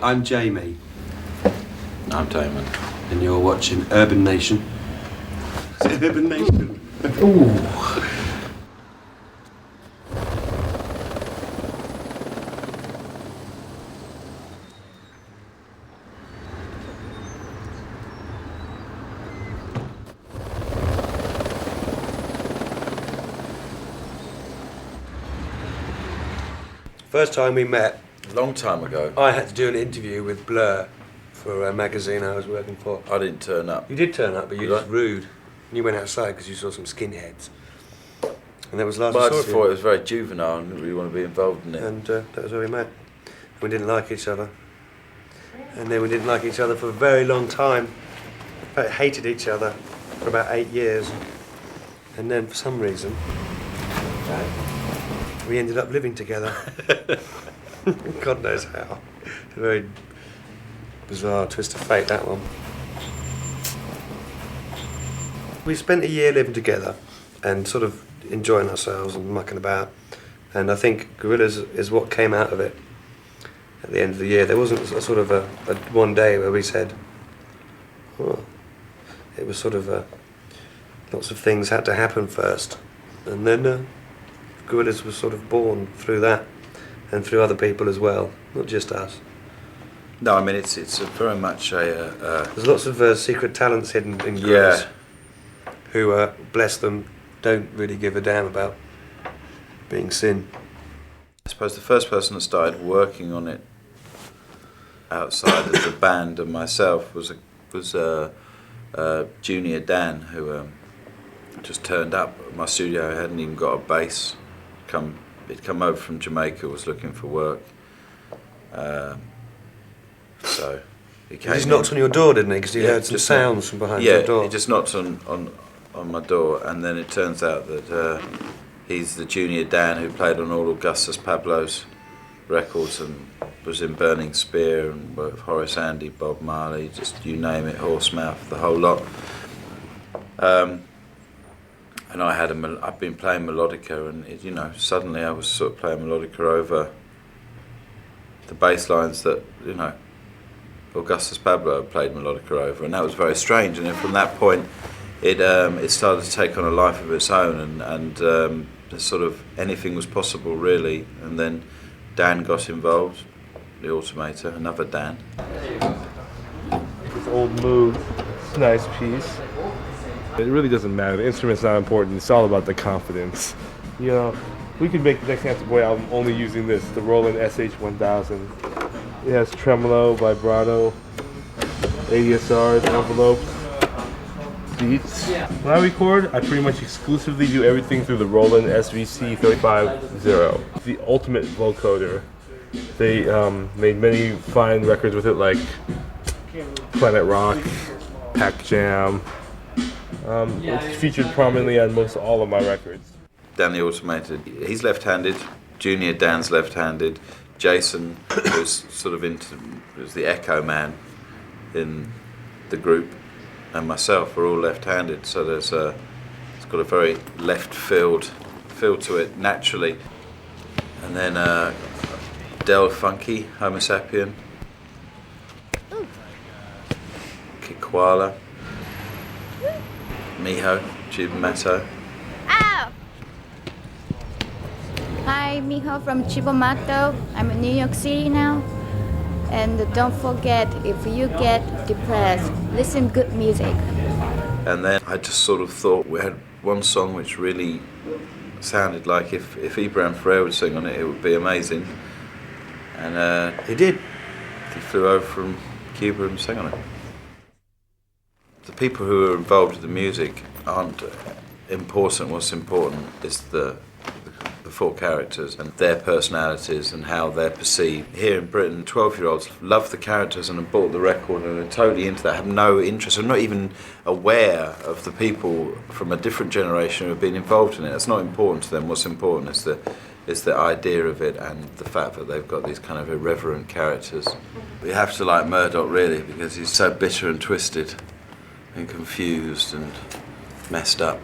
I'm Jamie. I'm Damon. And you're watching Urban Nation. Is it Urban Nation? Ooh. First time we met, A long time ago. I had to do an interview with Blur for a magazine I was working for. I didn't turn up. You did turn up, but you Did were just I? rude. And you went outside because you saw some skinheads. And that was the last Well, I I saw just of thought it you. was very juvenile and didn't really want to be involved in it. And that was where we met. We didn't like each other. And then we didn't like each other for a very long time. In fact, hated each other for about 8 years. And then for some reason, we ended up living together. God knows how. It's a very bizarre twist of fate, that one. We spent a year living together and sort of enjoying ourselves and mucking about. And I think Gorillaz is what came out of it at the end of the year. There wasn't a sort of a one day where we said, oh. It was sort of lots of things had to happen first. And then Gorillaz was sort of born through that and through other people as well, not just us. No, I mean, it's very much a... There's lots of secret talents hidden in Gorillaz who, bless them, don't really give a damn about being seen. I suppose the first person that started working on it outside of the band and myself was Junior Dan, who just turned up at my studio. I hadn't even got a bass. He'd come over from Jamaica, was looking for work. So he came. He just knocked on your door, didn't he? Because he heard some just sounds from behind your door. Yeah, he just knocked on my door, and then it turns out that he's the Junior Dan who played on all Augustus Pablo's records and was in Burning Spear and worked with Horace Andy, Bob Marley, just you name it, Horsemouth, the whole lot. And I'd been playing melodica, and suddenly I was sort of playing melodica over the bass lines that Augustus Pablo played melodica over, and that was very strange. And then from that point, it started to take on a life of its own, and sort of anything was possible really. And then Dan got involved, the automator, another Dan. This old Moog, it's a nice piece. It really doesn't matter. The instrument's not important. It's all about the confidence. We could make the next Handsome Boy album only using this, the Roland SH-1000. It has tremolo, vibrato, ADSRs, envelopes, beats. When I record, I pretty much exclusively do everything through the Roland SVC350. The ultimate vocoder. They made many fine records with it, like Planet Rock, Pac Jam. It's featured prominently on most all of my records. Dan the Automated, he's left-handed. Junior Dan's left-handed. Jason was was the echo man in the group, and myself are all left-handed. So it's got a very left feel to it naturally. And then Del Funky, Homo Sapien, Kikwala, Miho, Chibumato. Ow! Hi, Miho from Chibumato. I'm in New York City now. And don't forget, if you get depressed, listen good music. And then I just sort of thought we had one song which really sounded like if Ibrahim Ferrer would sing on it, it would be amazing. And He did. he flew over from Cuba and sang on it. The people who are involved with the music aren't important. What's important is the four characters and their personalities and how they're perceived. Here in Britain, 12-year-olds love the characters and have bought the record and are totally into that, have no interest, are not even aware of the people from a different generation who have been involved in it. That's not important to them. What's important is the idea of it and the fact that they've got these kind of irreverent characters. We have to like Murdoch really, because he's so bitter and twisted and confused and messed up.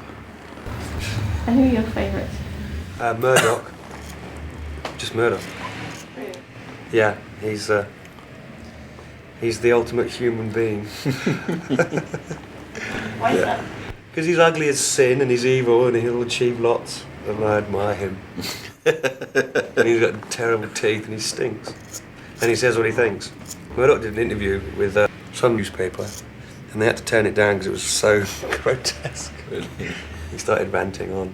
And who are your favourites? Murdoch. Just Murdoch. Yeah, he's He's the ultimate human being. Why is that? Because he's ugly as sin and he's evil and he'll achieve lots. And I admire him. And he's got terrible teeth and he stinks. And he says what he thinks. Murdoch did an interview with some newspaper and they had to turn it down because it was so grotesque. Really? He started ranting on.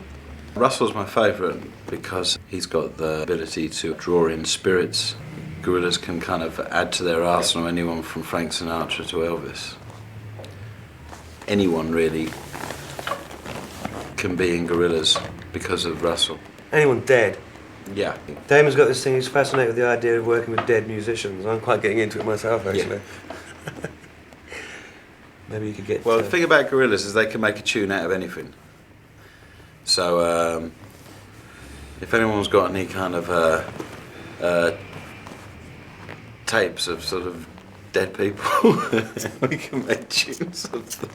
Russell's my favourite because he's got the ability to draw in spirits. Gorillaz can kind of add to their arsenal anyone from Frank Sinatra to Elvis. Anyone really can be in Gorillaz because of Russell. Anyone dead. Yeah. Damon's got this thing, he's fascinated with the idea of working with dead musicians. I'm quite getting into it myself, actually. Yeah. Maybe you could get... Well, the thing about Gorillaz is they can make a tune out of anything. So, if anyone's got any kind of tapes of sort of dead people, we can make tunes of them.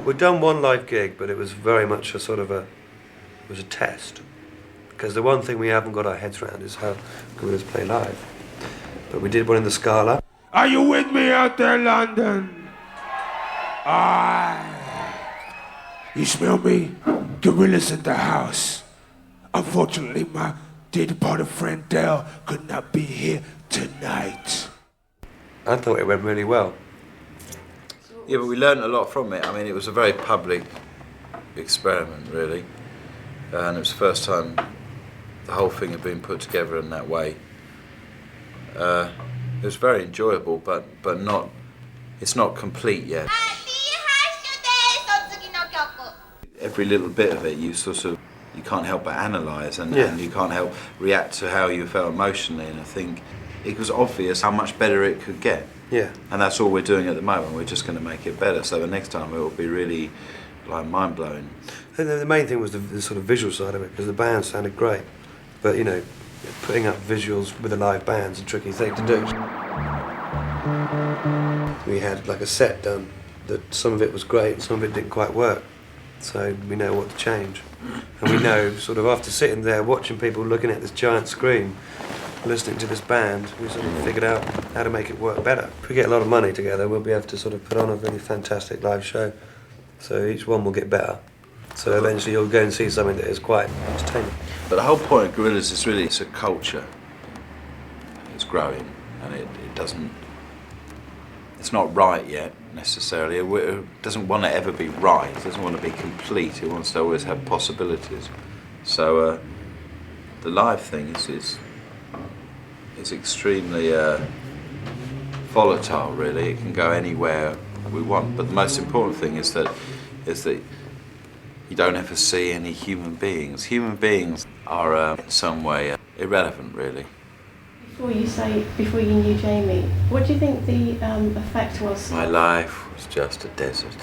We'd done one live gig, but it was very much a sort of it was a test. Because the one thing we haven't got our heads around is how Gorillaz play live. But we did one in the Scala. Are you with me out there, London? You smell me? Gorillaz in the house. Unfortunately, my dear departed friend Dale could not be here tonight. I thought it went really well. Yeah, but we learned a lot from it. I mean, it was a very public experiment, really. And it was the first time the whole thing had been put together in that way. It was very enjoyable, but not. It's not complete yet. Every little bit of it, you can't help but analyse, and you can't help react to how you felt emotionally. And I think it was obvious how much better it could get. Yeah. And that's all we're doing at the moment. We're just going to make it better. So the next time it will be really like mind blowing. The main thing was the sort of visual side of it, because the band sounded great. But, you know, putting up visuals with a live band's a tricky thing to do. We had like a set done that some of it was great and some of it didn't quite work. So we know what to change. And we know, sort of after sitting there watching people looking at this giant screen, listening to this band, we sort of figured out how to make it work better. If we get a lot of money together, we'll be able to sort of put on a really fantastic live show. So each one will get better. So eventually you'll go and see something that is quite entertaining. But the whole point of Gorillaz is really it's a culture. It's growing, and it doesn't. It's not right yet necessarily. It doesn't want to ever be right. It doesn't want to be complete. It wants to always have possibilities. So the live thing is extremely volatile. Really, it can go anywhere we want. But the most important thing is that you don't ever see any human beings. Human beings are in some way irrelevant, really. Before you knew Jamie, what do you think the effect was? My life was just a desert.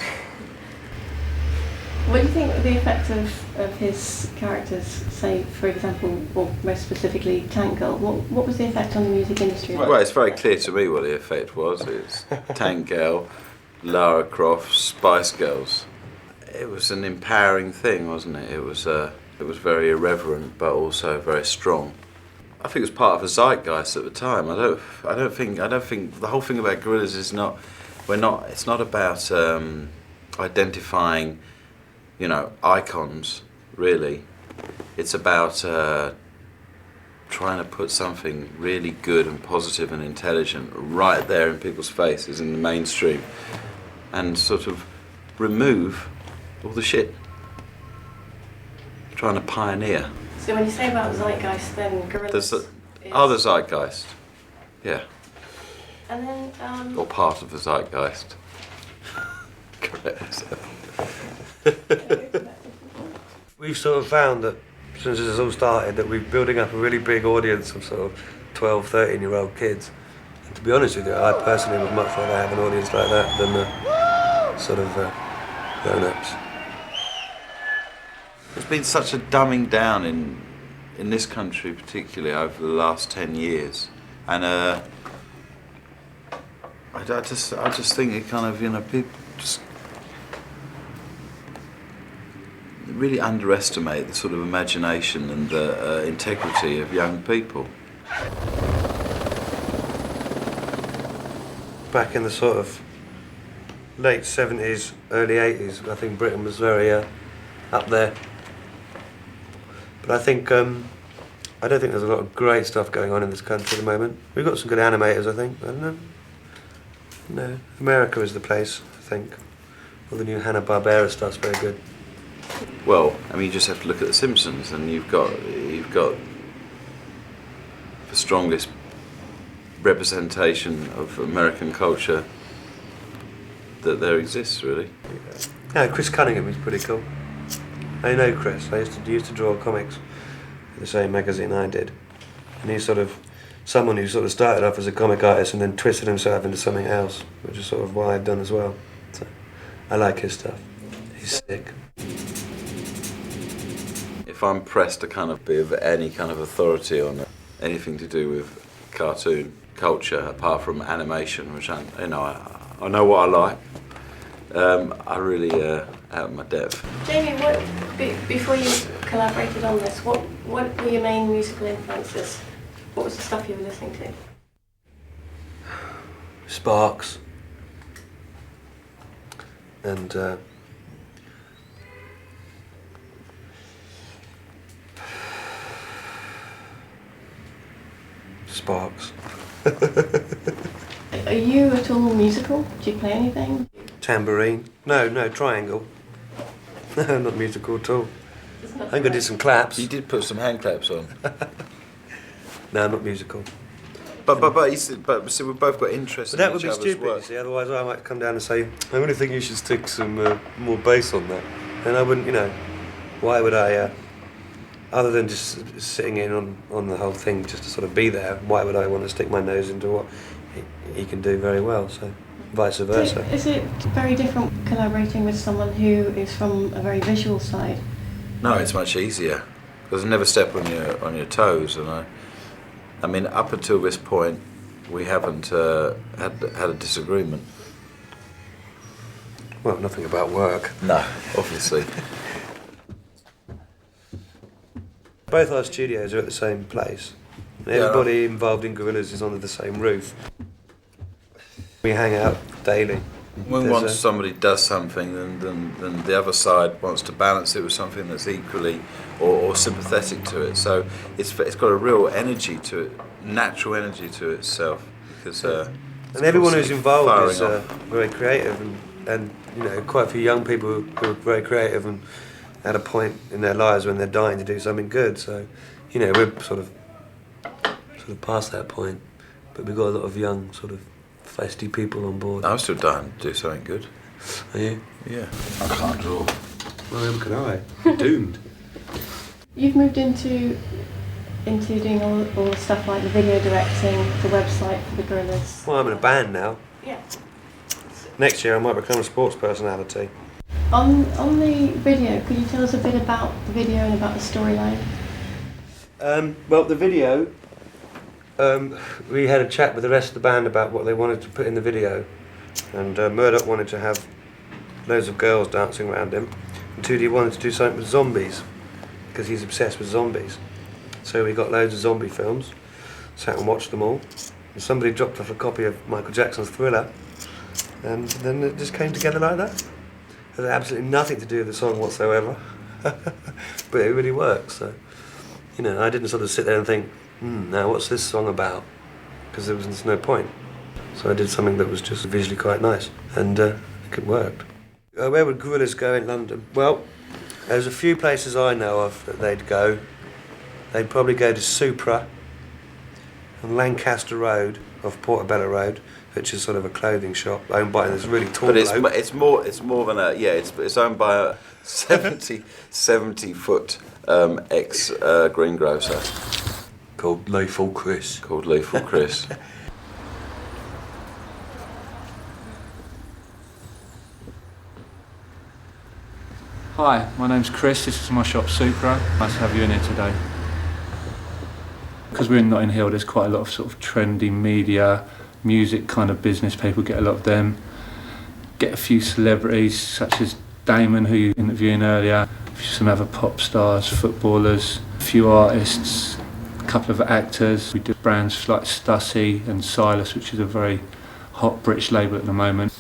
What do you think the effect of his characters, say, for example, or most specifically, Tank Girl, what was the effect on the music industry? Well, it's very clear to me what the effect was. It's Tank Girl, Lara Croft, Spice Girls. It was an empowering thing, wasn't it? It was very irreverent, but also very strong. I think it was part of a zeitgeist at the time. I don't think the whole thing about Gorillaz is not. It's not about identifying, icons. Really, it's about trying to put something really good and positive and intelligent right there in people's faces in the mainstream, and sort of remove all the shit. Trying to pioneer. So when you say about zeitgeist, then Gorillaz the zeitgeist, yeah. And then or part of the zeitgeist. Correct. We've sort of found that since this has all started that we're building up a really big audience of sort of 12, 13-year-old kids. And to be honest with you, I personally would much rather have an audience like that than the sort of grown-ups. There's been such a dumbing down in this country, particularly over the last 10 years, and I just think it kind of people just really underestimate the sort of imagination and the integrity of young people. Back in the sort of late 70s, early 80s, I think Britain was very up there. But I think I don't think there's a lot of great stuff going on in this country at the moment. We've got some good animators, I think. I don't know. No, America is the place, I think. All the new Hanna-Barbera stuff's very good. Well, I mean, you just have to look at The Simpsons, and you've got the strongest representation of American culture that there exists, really. Yeah, Chris Cunningham is pretty cool. I know Chris. I used to draw comics for the same magazine I did, and he's sort of someone who sort of started off as a comic artist and then twisted himself into something else, which is sort of what I've done as well. So I like his stuff. He's sick. If I'm pressed to kind of be of any kind of authority on anything to do with cartoon culture, apart from animation, which I know what I like, I really out of my depth. Jamie, before you collaborated on this, what were your main musical influences? What was the stuff you were listening to? Sparks. And Sparks. Are you at all musical? Do you play anything? Tambourine. No, triangle. No, not musical at all. I'm going to do some claps. You did put some hand claps on. No, not musical. But so we've both got interest But that in would each be other's stupid, you work. see. Otherwise I might come down and say, I really think you should stick some more bass on that. And I wouldn't, why would I, other than just sitting in on the whole thing just to sort of be there, why would I want to stick my nose into what he can do very well, so vice versa. Is it very different collaborating with someone who is from a very visual side? No, it's much easier because I never step on your toes, and I mean, up until this point, we haven't had a disagreement. Well, nothing about work. No, obviously. Both our studios are at the same place. Everybody involved in Gorillaz is under the same roof. We hang out daily. When once somebody does something, then the other side wants to balance it with something that's equally or sympathetic to it. So it's got a real energy to it, natural energy to itself. Because and everyone who's involved is off. very creative, and quite a few young people who are very creative and at a point in their lives when they're dying to do something good. So we're sort of past that point, but we've got a lot of young sort of feisty people on board. I'm still dying to do something good. Are you? Yeah. I can't draw. Well, neither can I. You're doomed. You've moved into doing all the stuff like the video directing, the website for the Gorillaz. Well, I'm in a band now. Yeah. Next year I might become a sports personality. On the video, could you tell us a bit about the video and about the storyline? Well, the video, we had a chat with the rest of the band about what they wanted to put in the video, and Murdoch wanted to have loads of girls dancing around him, and 2D wanted to do something with zombies, because he's obsessed with zombies. So we got loads of zombie films, sat and watched them all, and somebody dropped off a copy of Michael Jackson's Thriller, and then it just came together like that. It had absolutely nothing to do with the song whatsoever, but it really works. So, I didn't sort of sit there and think, now what's this song about? Because there was no point. So I did something that was just visually quite nice, and I think it worked. Where would Gorillaz go in London? Well, there's a few places I know of that they'd go. They'd probably go to Supra on Lancaster Road, off Portobello Road, which is sort of a clothing shop owned by this really tall bloke. But it's more than a it's owned by a 70 foot ex greengrocer Called Lethal Chris. Hi, my name's Chris, this is my shop Supra. Nice to have you in here today. Because we're in Notting Hill, there's quite a lot of sort of trendy media, music kind of business people, get a lot of them. Get a few celebrities such as Damon, who you were interviewing earlier, a some other pop stars, footballers, a few artists, a couple of actors. We do brands like Stussy and Silas, which is a very hot British label at the moment,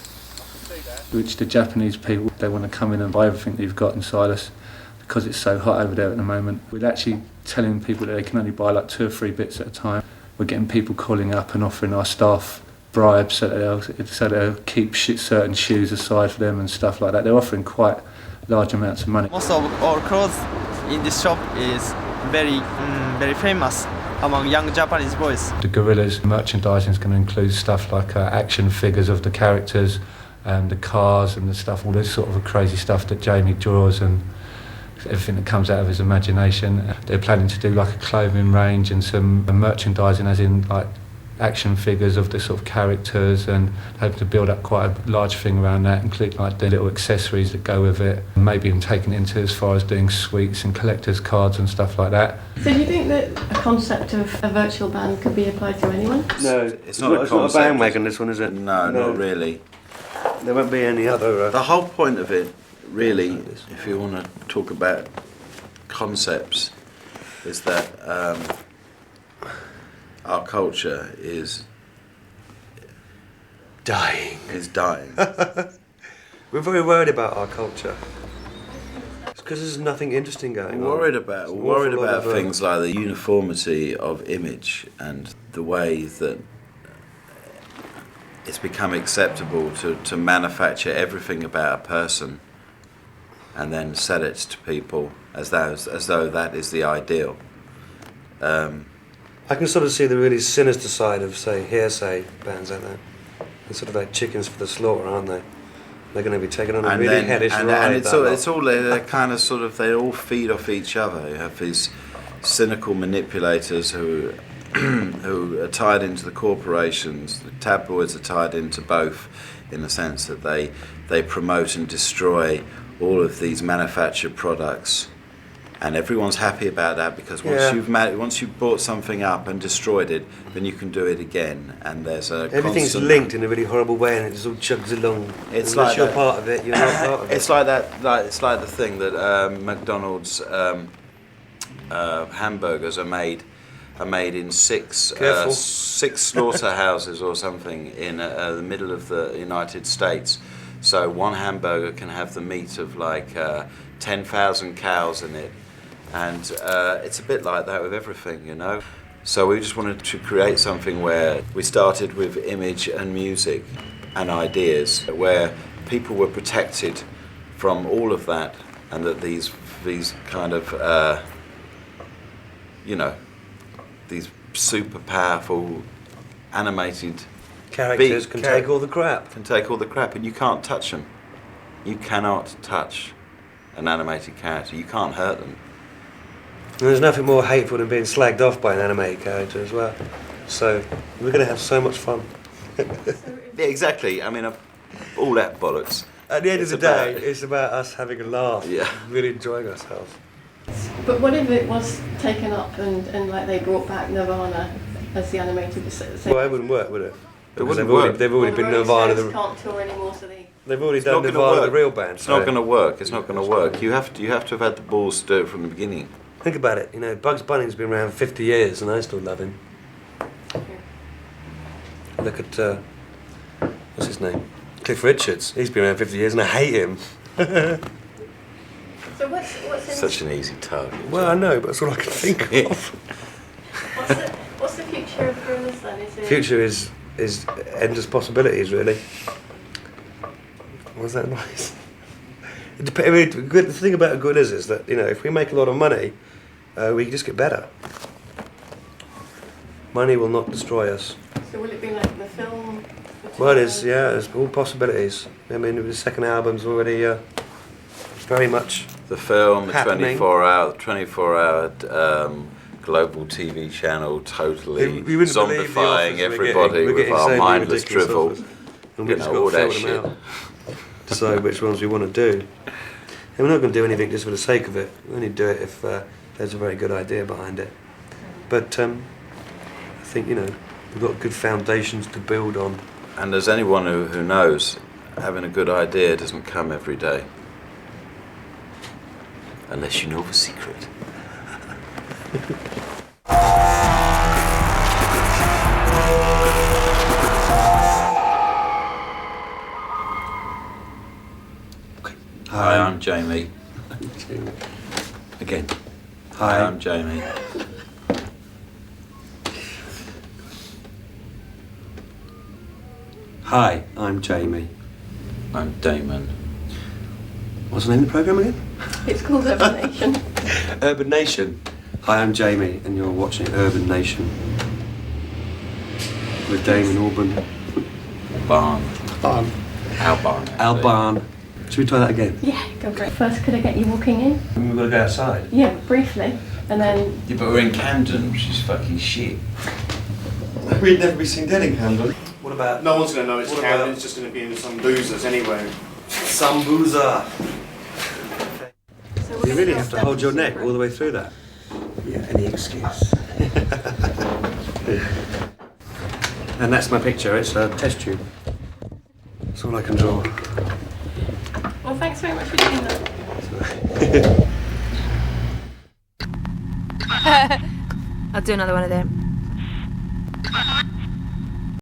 which the Japanese people, they want to come in and buy everything that you've got in Silas because it's so hot over there at the moment. We're actually telling people that they can only buy like 2 or 3 bits at a time. We're getting people calling up and offering our staff bribes so that they'll keep certain shoes aside for them and stuff like that. They're offering quite large amounts of money. Most of our clothes in this shop is very famous among young Japanese boys. The Gorillaz merchandising is going to include stuff like action figures of the characters and the cars and the stuff, all this sort of crazy stuff that Jamie draws and everything that comes out of his imagination. They're planning to do like a clothing range and some merchandising as in like action figures of the sort of characters, and hoping to build up quite a large thing around that, including like the little accessories that go with it, maybe even taking it into as far as doing sweets and collector's cards and stuff like that. So do you think that a concept of a virtual band could be applied to anyone? No, it's not a concept. bandwagon, this one, is it? No, not really. There won't be any other... The whole point of it, really, if you want to talk about concepts, is that our culture is dying. We're very worried about our culture. It's because there's nothing interesting going on. Worried about things like the uniformity of image and the way that it's become acceptable to manufacture everything about a person and then sell it to people as though that is the ideal. I can sort of see the really sinister side of, say, hearsay bands like that. They're sort of like chickens for the slaughter, aren't they? They're going to be taken on a really hellish ride. And it's all they're kind of sort of, they all feed off each other. You have these cynical manipulators who are tied into the corporations. The tabloids are tied into both, in the sense that they promote and destroy all of these manufactured products. And everyone's happy about that because once you've bought something up and destroyed it, then you can do it again. And there's everything's linked in a really horrible way, and it just all chugs along. It's unless like you're part of it, you're not part of it. It's like that. It's like the thing that McDonald's hamburgers are made in six slaughterhouses or something in the middle of the United States. So one hamburger can have the meat of like 10,000 cows in it. And it's a bit like that with everything, you know. So we just wanted to create something where we started with image and music and ideas, where people were protected from all of that, and that these kind of, these super powerful animated characters can take all the crap. And you can't touch them. You cannot touch an animated character. You can't hurt them. And there's nothing more hateful than being slagged off by an animated character as well. So we're going to have so much fun. Yeah, exactly. I mean, all that bollocks. At the end of the day, it's about us having a laugh, really enjoying ourselves. But what if it was taken up and like they brought back Nirvana as the animated? Well, it wouldn't work, would it? Because they've already been Nirvana. They can't tour anymore, so they've already done Nirvana, the real band. It's not going to work. It's not going to work. You have to have had the balls to do it from the beginning. Think about it. You know, Bugs Bunny's been around 50 years, and I still love him. Look at what's his name? Cliff Richards. He's been around 50 years, and I hate him. So what's in such an easy target? Well, I know, but that's all I can think of. What's the future of Gorillaz then? Future is endless possibilities, really. Was that nice? The thing about Gorillaz is that, you know, if we make a lot of money, we just get better. Money will not destroy us. So will it be like the film? Well, it is. Yeah, there's all possibilities. I mean, the second album's already very much the film, the happening. 24-hour global TV channel, totally zombifying everybody with our mindless drivel. And we've just got to fill them out. Decide which ones we want to do. And we're not going to do anything just for the sake of it. We only do it if there's a very good idea behind it. But I think, you know, we've got good foundations to build on. And as anyone who knows, having a good idea doesn't come every day. Unless you know the secret. Hi, I'm Jamie. Again. Hi, I'm Jamie. Hi, I'm Jamie. I'm Damon. What's the name of the programme again? It's called Urban Nation. Urban Nation. Hi, I'm Jamie, and you're watching Urban Nation with Damon Albarn. Albarn. Albarn. Should we try that again? Yeah, go for it. First, could I get you walking in? We've got to go outside. Yeah, briefly, and then. Yeah, but we're in Camden, which is fucking shit. We'd never be seen dead in Camden. What about? No one's going to know it's What Camden, about- it's just going to be in some boozers anyway. Some boozer. So You really have to hold your neck all the way through that. Yeah, any excuse. And that's my picture. It's a test tube. That's all I can draw. Well, thanks very much for doing that. I'll do another one of them.